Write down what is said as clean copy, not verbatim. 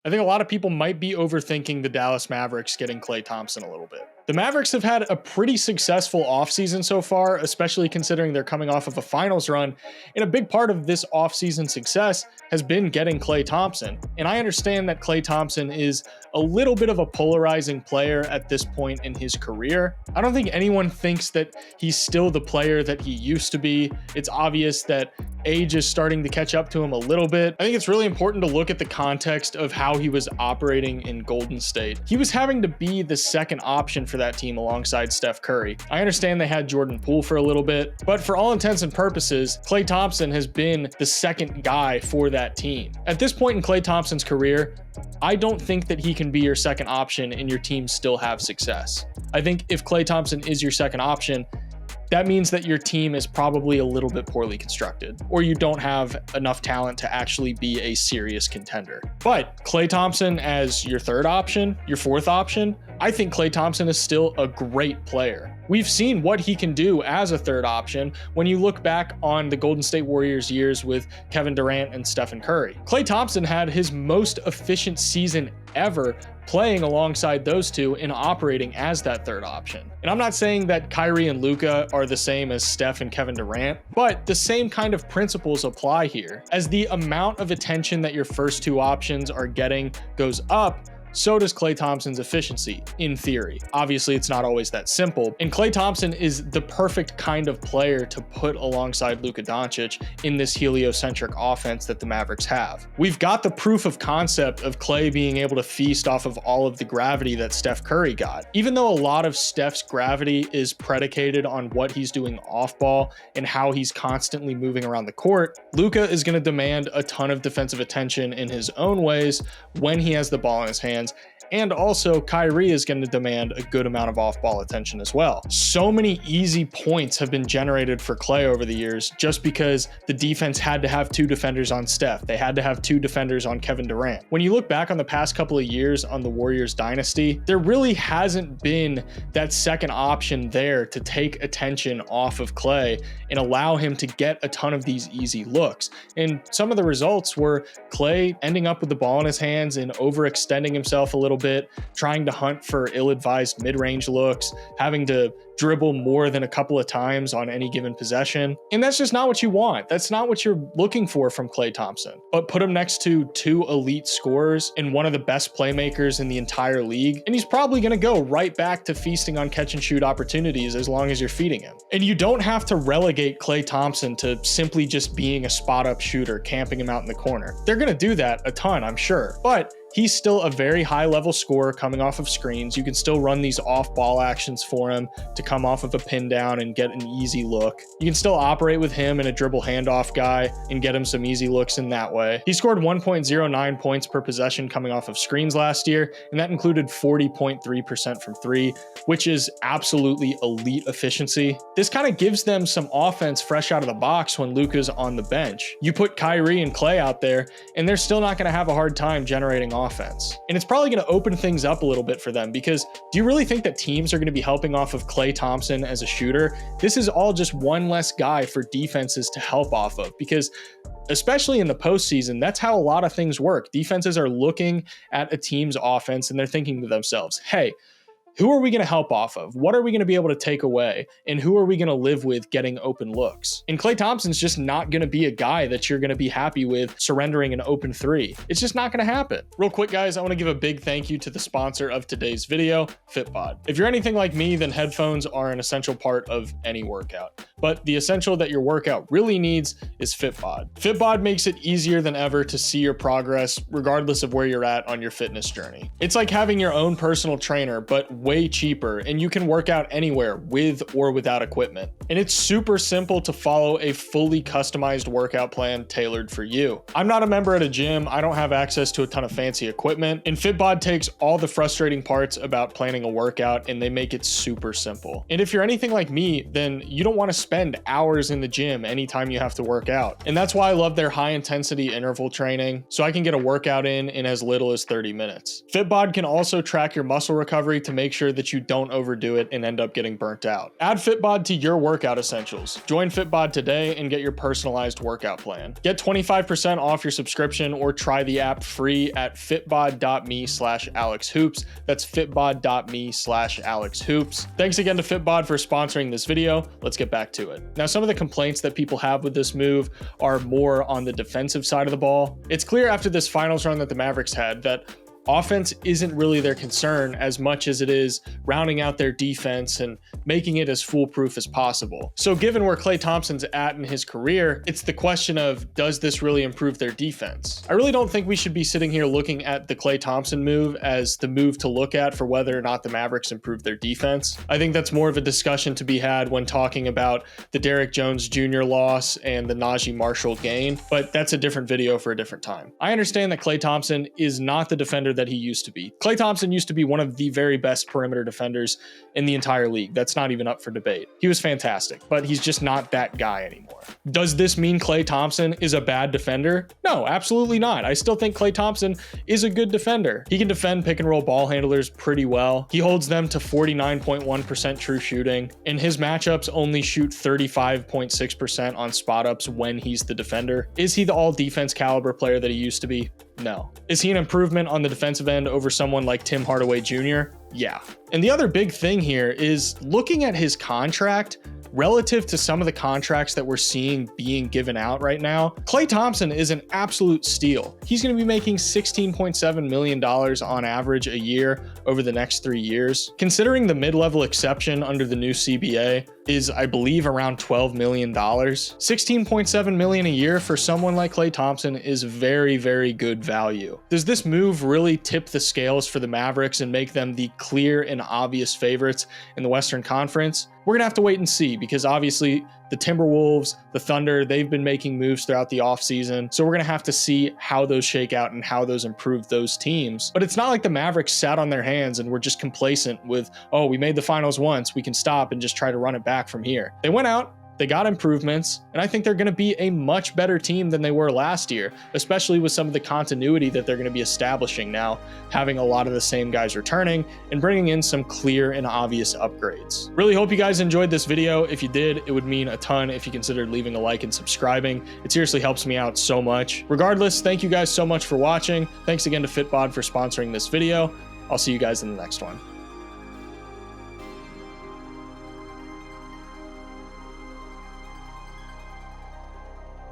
I think a lot of people might be overthinking the Dallas Mavericks getting Klay Thompson a little bit. The Mavericks have had a pretty successful offseason so far, especially considering they're coming off of a finals run, and a big part of this offseason success has been getting Klay Thompson. And I understand that Klay Thompson is a little bit of a polarizing player at this point in his career. I don't think anyone thinks that he's still the player that he used to be. It's obvious that age is starting to catch up to him a little bit. I think it's really important to look at the context of how he was operating in Golden State. He was having to be the second option for that team alongside Steph Curry. I understand they had Jordan Poole for a little bit, but for all intents and purposes, Klay Thompson has been the second guy for that team. At this point in Klay Thompson's career, I don't think that he can be your second option and your team still have success. I think if Klay Thompson is your second option, that means that your team is probably a little bit poorly constructed, or you don't have enough talent to actually be a serious contender. But Klay Thompson as your third option, your fourth option, I think Klay Thompson is still a great player. We've seen what he can do as a third option when you look back on the Golden State Warriors years with Kevin Durant and Stephen Curry. Klay Thompson had his most efficient season ever playing alongside those two and operating as that third option. And I'm not saying that Kyrie and Luka are the same as Steph and Kevin Durant, but the same kind of principles apply here. As the amount of attention that your first two options are getting goes up, so does Klay Thompson's efficiency, in theory. Obviously, it's not always that simple, and Klay Thompson is the perfect kind of player to put alongside Luka Doncic in this heliocentric offense that the Mavericks have. We've got the proof of concept of Klay being able to feast off of all of the gravity that Steph Curry got. Even though a lot of Steph's gravity is predicated on what he's doing off ball and how he's constantly moving around the court, Luka is going to demand a ton of defensive attention in his own ways when he has the ball in his hands. And also Kyrie is going to demand a good amount of off-ball attention as well. So many easy points have been generated for Klay over the years just because the defense had to have two defenders on Steph. They had to have two defenders on Kevin Durant. When you look back on the past couple of years on the Warriors dynasty, there really hasn't been that second option there to take attention off of Klay and allow him to get a ton of these easy looks. And some of the results were Klay ending up with the ball in his hands and overextending himself a little bit, trying to hunt for ill-advised mid-range looks, having to dribble more than a couple of times on any given possession. And that's just not what you want. That's not what you're looking for from Klay Thompson. But put him next to two elite scorers and one of the best playmakers in the entire league, and he's probably going to go right back to feasting on catch and shoot opportunities as long as you're feeding him. And you don't have to relegate Klay Thompson to simply just being a spot-up shooter, camping him out in the corner. They're going to do that a ton, I'm sure. But he's still a very high-level scorer coming off of screens. You can still run these off-ball actions for him to come off of a pin down and get an easy look. You can still operate with him and a dribble handoff guy and get him some easy looks in that way. He scored 1.09 points per possession coming off of screens last year, and that included 40.3% from three, which is absolutely elite efficiency. This kind of gives them some offense fresh out of the box when Luka's on the bench. You put Kyrie and Klay out there, and they're still not going to have a hard time generating offense. And it's probably going to open things up a little bit for them, because do you really think that teams are going to be helping off of Klay Thompson as a shooter? This is all just one less guy for defenses to help off of, because especially in the postseason, that's how a lot of things work. Defenses are looking at a team's offense and they're thinking to themselves, hey, who are we going to help off of? What are we going to be able to take away? And who are we going to live with getting open looks? And Klay Thompson's just not going to be a guy that you're going to be happy with surrendering an open three. It's just not going to happen. Real quick, guys, I want to give a big thank you to the sponsor of today's video, Fitbod. If you're anything like me, then headphones are an essential part of any workout. But the essential that your workout really needs is Fitbod. Fitbod makes it easier than ever to see your progress, regardless of where you're at on your fitness journey. It's like having your own personal trainer, but way cheaper, and you can work out anywhere with or without equipment. And it's super simple to follow a fully customized workout plan tailored for you. I'm not a member at a gym. I don't have access to a ton of fancy equipment, and Fitbod takes all the frustrating parts about planning a workout and they make it super simple. And if you're anything like me, then you don't want to spend hours in the gym anytime you have to work out. And that's why I love their high intensity interval training, so I can get a workout in as little as 30 minutes. Fitbod can also track your muscle recovery to make make sure that you don't overdo it and end up getting burnt out. Add Fitbod to your workout essentials. Join Fitbod today and get your personalized workout plan. Get 25% off your subscription or try the app free at fitbod.me/AlexHoops. That's fitbod.me/AlexHoops. Thanks again to Fitbod for sponsoring this video. Let's get back to it. Now, some of the complaints that people have with this move are more on the defensive side of the ball. It's clear after this finals run that the Mavericks had that offense isn't really their concern as much as it is rounding out their defense and making it as foolproof as possible. So given where Klay Thompson's at in his career, it's the question of, does this really improve their defense? I really don't think we should be sitting here looking at the Klay Thompson move as the move to look at for whether or not the Mavericks improve their defense. I think that's more of a discussion to be had when talking about the Derrick Jones Jr. loss and the Najee Marshall gain, but that's a different video for a different time. I understand that Klay Thompson is not the defender that he used to be. Klay Thompson used to be one of the very best perimeter defenders in the entire league. That's not even up for debate. He was fantastic, but he's just not that guy anymore. Does this mean Klay Thompson is a bad defender? No, absolutely not. I still think Klay Thompson is a good defender. He can defend pick and roll ball handlers pretty well. He holds them to 49.1% true shooting. In his matchups, only shoot 35.6% on spot ups when he's the defender. Is he the all defense caliber player that he used to be? No. Is he an improvement on the defensive end over someone like Tim Hardaway Jr.? Yeah. And the other big thing here is looking at his contract relative to some of the contracts that we're seeing being given out right now. Klay Thompson is an absolute steal. He's going to be making $16.7 million on average a year over the next 3 years. Considering the mid-level exception under the new CBA is, I believe, around $12 million. $16.7 million a year for someone like Klay Thompson is very, very good value. Does this move really tip the scales for the Mavericks and make them the clear and obvious favorites in the Western Conference? We're going to have to wait and see, because obviously the Timberwolves, the Thunder, they've been making moves throughout the offseason. So we're going to have to see how those shake out and how those improve those teams. But it's not like the Mavericks sat on their hands and were just complacent with, oh, we made the finals once, we can stop and just try to run it back from here. They went out, they got improvements, and I think they're going to be a much better team than they were last year, especially with some of the continuity that they're going to be establishing now, having a lot of the same guys returning and bringing in some clear and obvious upgrades. Really hope you guys enjoyed this video. If you did, it would mean a ton if you considered leaving a like and subscribing. It seriously helps me out so much. Regardless, thank you guys so much for watching. Thanks again to Fitbod for sponsoring this video. I'll see you guys in the next one.